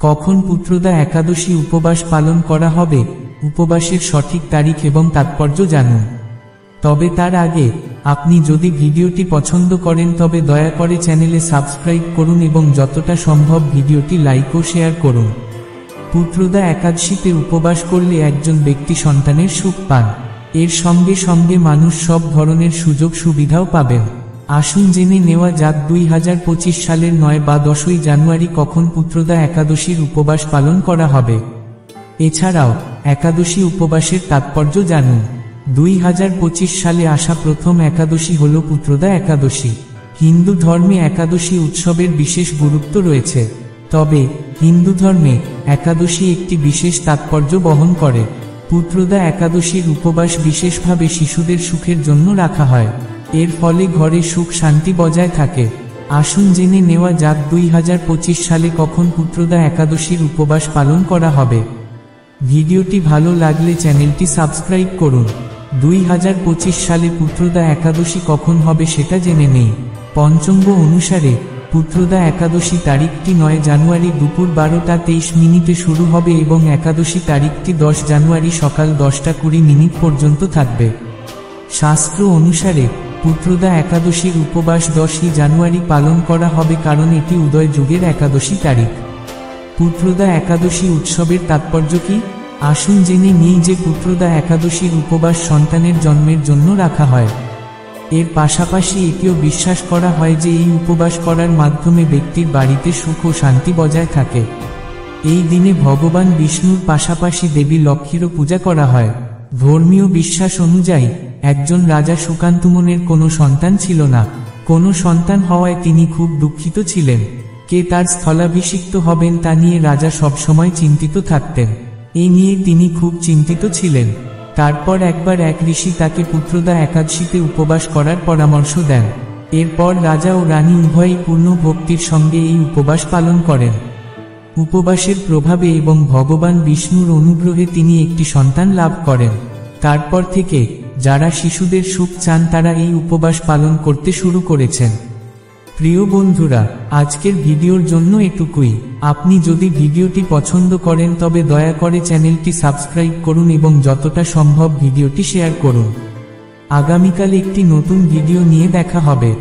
কখন পুত্রদা একাদশী উপবাস পালন করা হবে, উপবাসের সঠিক তারিখ এবং তাৎপর্য জানুন। তবে তার আগে আপনি যদি ভিডিওটি পছন্দ করেন তবে দয়া করে চ্যানেলে সাবস্ক্রাইব করুন এবং যতটা সম্ভব ভিডিওটি লাইক ও শেয়ার করুন। পুত্রদা একাদশীতে উপবাস করলে একজন ব্যক্তি সন্তানের সুখ পান, এর সঙ্গে সঙ্গে মানুষ সব ধরনের সুযোগ সুবিধাও পাবেন। আসুন জেনে নেওয়া যাক 2025 সালের 9 বা 10ই জানুয়ারি কখন পুত্রদা একাদশীর উপবাস পালন করা হবে। এছাড়াও একাদশী উপবাসের তাৎপর্য জানুন। 2025 সালে আসা প্রথম একাদশী হল পুত্রদা একাদশী। হিন্দু ধর্মে একাদশী উৎসবের বিশেষ গুরুত্ব রয়েছে, তবে হিন্দু ধর্মে একাদশী একটি বিশেষ তাৎপর্য বহন করে। পুত্রদা একাদশীর উপবাস বিশেষভাবে শিশুদের সুখের জন্য রাখা হয়, এর ফলে ঘরে সুখ শান্তি বজায় থাকে। আসুন জেনে নেওয়া যাক 2025 সালে কখন পুত্রদা একাদশীর উপবাস পালন করা হবে। ভিডিওটি ভালো লাগলে চ্যানেলটি সাবস্ক্রাইব করুন। 2025 সালে পুত্রদা একাদশী কখন হবে সেটা জেনে নেই। পঞ্চাঙ্গ অনুসারে পুত্রদা একাদশী তারিখটি 9 জানুয়ারি দুপুর 12টা 23 মিনিটে শুরু হবে এবং একাদশী তারিখটি 10 জানুয়ারি সকাল 10টা 20 মিনিট পর্যন্ত থাকবে। শাস্ত্র অনুসারে পুত্রদা একাদশীর উপবাস 10ই জানুয়ারি পালন করা হবে, কারণ এটি উদয় যুগের একাদশী তারিখ। পুত্রদা একাদশী উৎসবের তাৎপর্য কি? আসুন জেনে নিই যে পুত্রদা একাদশীর উপবাস সন্তানের জন্মের জন্য রাখা হয়। এর পাশাপাশি এটিও বিশ্বাস করা হয় যে এই উপবাস করার মাধ্যমে ব্যক্তির বাড়িতে সুখ ও শান্তি বজায় থাকে। এই দিনে ভগবান বিষ্ণুর পাশাপাশি দেবী লক্ষ্মীরও পূজা করা হয়। ধর্মীয় বিশ্বাস অনুযায়ী একজন রাজা সুকান্তমনের কোনো সন্তান ছিল না। কোনো সন্তান হওয়ায় তিনি খুব দুঃখিত ছিলেন। কে তার স্থলাভিষিক্ত হবেন তা নিয়ে রাজা সবসময় চিন্তিত থাকতেন। এ নিয়ে তিনি খুব চিন্তিত ছিলেন। তারপর একবার এক ঋষি তাকে পুত্রদা একাদশীতে উপবাস করার পরামর্শ দেন। এরপর রাজা ও রানী উভয়ই পূর্ণ ভক্তির সঙ্গে এই উপবাস পালন করেন। উপবাসের প্রভাবে এবং ভগবান বিষ্ণুর অনুগ্রহে তিনি একটি সন্তান লাভ করেন। তারপর থেকে যারা শিশুদের সুখ চান তারা এই উপবাস পালন করতে শুরু করেছেন। প্রিয় বন্ধুরা, আজকের ভিডিওর জন্য এটুকুই। আপনি যদি ভিডিওটি পছন্দ করেন তবে দয়া করে চ্যানেলটি সাবস্ক্রাইব করুন এবং যতটা সম্ভব ভিডিওটি শেয়ার করুন। আগামীকাল একটি নতুন ভিডিও নিয়ে দেখা হবে।